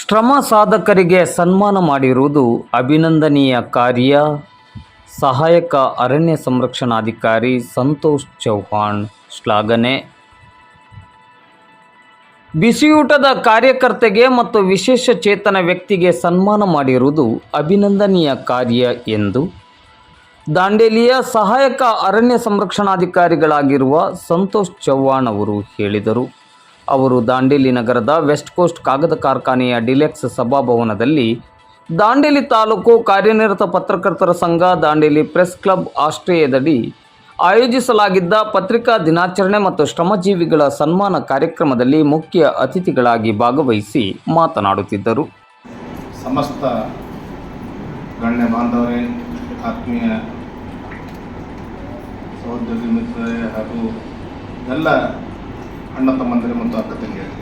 ಶ್ರಮ ಸಾಧಕರಿಗೆ ಸನ್ಮಾನ ಮಾಡಿರುವುದು ಅಭಿನಂದನೀಯ ಕಾರ್ಯ. ಸಹಾಯಕ ಅರಣ್ಯ ಸಂರಕ್ಷಣಾಧಿಕಾರಿ ಸಂತೋಷ್ ಚೌಹಾಣ್ ಶ್ಲಾಘನೆ. ಬಿಸಿಯೂಟದ ಕಾರ್ಯಕರ್ತೆಗೆ ಮತ್ತು ವಿಶೇಷ ಚೇತನ ವ್ಯಕ್ತಿಗೆ ಸನ್ಮಾನ ಮಾಡಿರುವುದು ಅಭಿನಂದನೀಯ ಕಾರ್ಯ ಎಂದು ದಾಂಡೇಲಿಯ ಸಹಾಯಕ ಅರಣ್ಯ ಸಂರಕ್ಷಣಾಧಿಕಾರಿಗಳಾಗಿರುವ ಸಂತೋಷ್ ಚೌಹಾಣ್ ಅವರು ಹೇಳಿದರು. ಅವರು ದಾಂಡೇಲಿ ನಗರದ ವೆಸ್ಟ್ ಕೋಸ್ಟ್ ಕಾಗದ ಕಾರ್ಖಾನೆಯ ಡಿಲೆಕ್ಸ್ ಸಭಾಭವನದಲ್ಲಿ ದಾಂಡೇಲಿ ತಾಲೂಕು ಕಾರ್ಯನಿರತ ಪತ್ರಕರ್ತರ ಸಂಘ ದಾಂಡೇಲಿ ಪ್ರೆಸ್ ಕ್ಲಬ್ ಆಶ್ರಯದಡಿ ಆಯೋಜಿಸಲಾಗಿದ್ದ ಪತ್ರಿಕಾ ದಿನಾಚರಣೆ ಮತ್ತು ಶ್ರಮಜೀವಿಗಳ ಸನ್ಮಾನ ಕಾರ್ಯಕ್ರಮದಲ್ಲಿ ಮುಖ್ಯ ಅತಿಥಿಗಳಾಗಿ ಭಾಗವಹಿಸಿ ಮಾತನಾಡುತ್ತಿದ್ದರು. ಸಮಸ್ತ ಗಣ್ಯ ಬಾಂಧವರೇ, ಆತ್ಮೀಯ ಸಹೋದ್ಯೋಗಿ ಮಿತ್ರರೇ ಹಾಗೂ ಎಲ್ಲ ಅಣ್ಣ ತಮ್ಮಂದಿರು ಮತ್ತು ಅಕ್ಕ ತಂಗಿಯರು,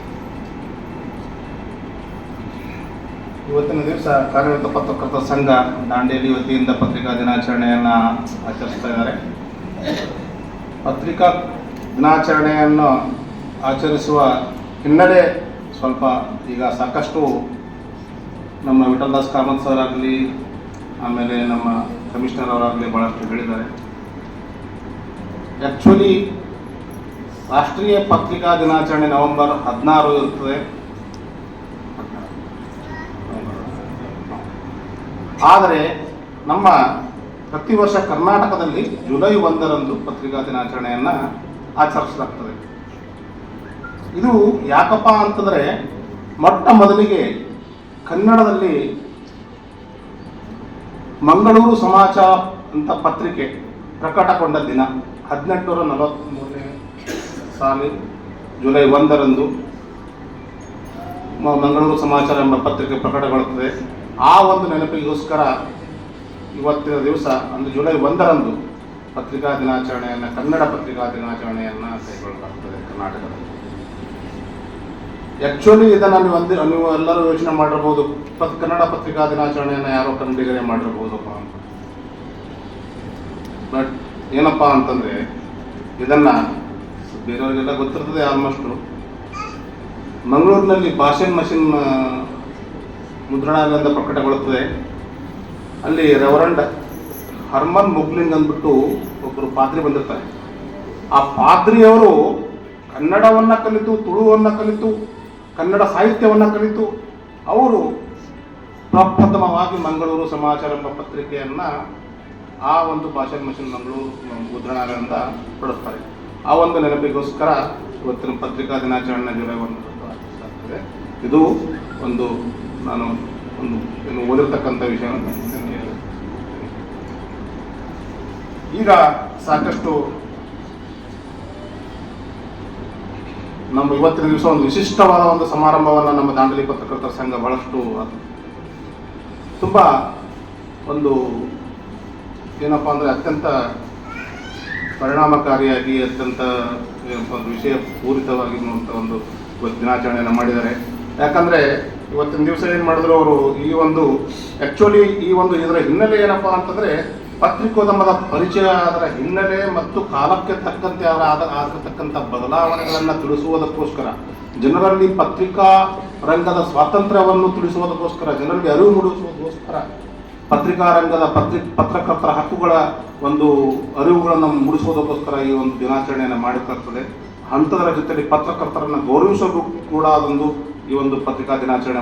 ಇವತ್ತಿನ ದಿವಸ ಕಾರ್ಯನಿರತ ಪತ್ರಕರ್ತರ ಸಂಘ ದಾಂಡೇಲಿ ವತಿಯಿಂದ ಪತ್ರಿಕಾ ದಿನಾಚರಣೆಯನ್ನು ಆಚರಿಸ್ತಾ ಇದ್ದಾರೆ. ಪತ್ರಿಕಾ ದಿನಾಚರಣೆಯನ್ನು ಆಚರಿಸುವ ಹಿನ್ನೆಲೆ ಸ್ವಲ್ಪ ಈಗ ಸಾಕಷ್ಟು ನಮ್ಮ ವಿಠಲ್ದಾಸ್ ಕಾಮತ್ ಸರ್ ಆಗಲಿ, ಆಮೇಲೆ ನಮ್ಮ ಕಮಿಷನರ್ ಅವರಾಗಲಿ ಭಾಳಷ್ಟು ಹೇಳಿದ್ದಾರೆ. ಆ್ಯಕ್ಚುಲಿ ರಾಷ್ಟ್ರೀಯ ಪತ್ರಿಕಾ ದಿನಾಚರಣೆ ನವೆಂಬರ್ 16 ಇರುತ್ತದೆ. ಆದರೆ ನಮ್ಮ ಪ್ರತಿ ವರ್ಷ ಕರ್ನಾಟಕದಲ್ಲಿ ಜುಲೈ 1ರಂದು ಪತ್ರಿಕಾ ದಿನಾಚರಣೆಯನ್ನು ಆಚರಿಸಲಾಗ್ತದೆ. ಇದು ಯಾಕಪ್ಪ ಅಂತಂದರೆ, ಮೊಟ್ಟ ಮೊದಲಿಗೆ ಕನ್ನಡದಲ್ಲಿ ಮಂಗಳೂರು ಸಮಾಚಾರ ಅಂತ ಪತ್ರಿಕೆ ಪ್ರಕಟಗೊಂಡ ದಿನ 1843ನೇ ಸಾಲಿ ಜುಲೈ 1ರಂದು ಮಂಗಳೂರು ಸಮಾಚಾರ ಎಂಬ ಪತ್ರಿಕೆ ಪ್ರಕಟಗೊಳ್ಳುತ್ತದೆ. ಆ ಒಂದು ನೆನಪಿಗೋಸ್ಕರ ಇವತ್ತಿನ ದಿವಸ ಅಂದರೆ ಜುಲೈ 1ರಂದು ಪತ್ರಿಕಾ ದಿನಾಚರಣೆಯನ್ನು, ಕನ್ನಡ ಪತ್ರಿಕಾ ದಿನಾಚರಣೆಯನ್ನು ಕೈಗೊಳ್ಳಲಾಗ್ತದೆ ಕರ್ನಾಟಕದಲ್ಲಿ. ಆ್ಯಕ್ಚುಲಿ ಇದನ್ನು ನೀವು ಎಲ್ಲರೂ ಯೋಚನೆ ಮಾಡಿರ್ಬೋದು, ಕನ್ನಡ ಪತ್ರಿಕಾ ದಿನಾಚರಣೆಯನ್ನು ಯಾರೋ ಕನ್ನಡಿಗರೇ ಮಾಡಿರ್ಬೋದಪ್ಪ ಅಂತ. ಬಟ್ ಏನಪ್ಪ ಅಂತಂದರೆ, ಇದನ್ನು ಬೇರೆಯವರಿಗೆಲ್ಲ ಗೊತ್ತಿರ್ತದೆ ಆಲ್ಮೋಸ್ಟು. ಮಂಗಳೂರಿನಲ್ಲಿ ಭಾಷೆನ್ ಮಷಿನ್ ಮುದ್ರಣಾಲಯದಿಂದ ಪ್ರಕಟಗೊಳ್ಳುತ್ತದೆ. ಅಲ್ಲಿ ರೆವರೆಂಡ್ ಹರ್ಮನ್ ಮುಗ್ಲಿಂಗ್ ಅಂದ್ಬಿಟ್ಟು ಒಬ್ಬರು ಪಾದ್ರಿ ಬಂದಿರ್ತಾರೆ. ಆ ಪಾದ್ರಿಯವರು ಕನ್ನಡವನ್ನು ಕಲಿತು, ತುಳುವನ್ನು ಕಲಿತು, ಕನ್ನಡ ಸಾಹಿತ್ಯವನ್ನು ಕಲಿತು, ಅವರು ಪ್ರಪ್ರಥಮವಾಗಿ ಮಂಗಳೂರು ಸಮಾಚಾರ ಎಂಬ ಪತ್ರಿಕೆಯನ್ನು ಆ ಒಂದು ಭಾಷೆನ್ ಮಷಿನ್ ಮಂಗಳೂರು ಮುದ್ರಣಾಲಯದಿಂದ ಪಡಿಸ್ತಾರೆ. ಆ ಒಂದು ನೆನಪಿಗೋಸ್ಕರ ಇವತ್ತಿನ ಪತ್ರಿಕಾ ದಿನಾಚರಣೆ ಜುಲೈ 1ರಂದು ಆಚರಿಸಲಾಗ್ತದೆ. ಇದು ಒಂದು ನಾನು ಓದಿರ್ತಕ್ಕಂಥ ವಿಷಯವನ್ನು ಈಗ ಸಾಕಷ್ಟು ನಮ್ಮ ಇವತ್ತಿನ ದಿವಸ ಒಂದು ವಿಶಿಷ್ಟವಾದ ಒಂದು ಸಮಾರಂಭವನ್ನು ನಮ್ಮ ದಾಂಡೇಲಿ ಪತ್ರಕರ್ತರ ಸಂಘ ಬಹಳಷ್ಟು ತುಂಬ ಒಂದು ಏನಪ್ಪ ಅಂದರೆ ಅತ್ಯಂತ ಪರಿಣಾಮಕಾರಿಯಾಗಿ, ಅತ್ಯಂತ ಒಂದು ವಿಷಯ ಪೂರಿತವಾಗಿರುವಂಥ ಒಂದು ದಿನಾಚರಣೆಯನ್ನು ಮಾಡಿದ್ದಾರೆ. ಯಾಕಂದರೆ ಇವತ್ತಿನ ದಿವಸ ಏನು ಮಾಡಿದ್ರು ಅವರು, ಈ ಒಂದು ಆ್ಯಕ್ಚುಲಿ ಈ ಒಂದು ಇದರ ಹಿನ್ನೆಲೆ ಏನಪ್ಪ ಅಂತಂದರೆ, ಪತ್ರಿಕೋದ್ಯಮದ ಪರಿಚಯ, ಅದರ ಹಿನ್ನೆಲೆ ಮತ್ತು ಕಾಲಕ್ಕೆ ತಕ್ಕಂತೆ ಆಗಿರತಕ್ಕಂಥ ಬದಲಾವಣೆಗಳನ್ನು ತಿಳಿಸುವುದಕ್ಕೋಸ್ಕರ, ಜನರಲ್ಲಿ ಪತ್ರಿಕಾ ರಂಗದ ಸ್ವಾತಂತ್ರ್ಯವನ್ನು ತಿಳಿಸುವುದಕ್ಕೋಸ್ಕರ, ಜನರಲ್ಲಿ ಅರಿವು ಮೂಡಿಸುವುದಕ್ಕೋಸ್ಕರ, ಪತ್ರಿಕಾ ರಂಗದ ಪತ್ರಕರ್ತರ ಹಕ್ಕುಗಳ ಒಂದು ಅರಿವುಗಳನ್ನು ಮೂಡಿಸುವುದಕ್ಕೋಸ್ಕರ ಈ ಒಂದು ದಿನಾಚರಣೆಯನ್ನು ಮಾಡಿರ್ತದೆ. ಅಂಥದರ ಜೊತೆಯಲ್ಲಿ ಪತ್ರಕರ್ತರನ್ನು ಗೌರವಿಸೋದು ಕೂಡ ಅದೊಂದು ಈ ಒಂದು ಪತ್ರಿಕಾ ದಿನಾಚರಣೆ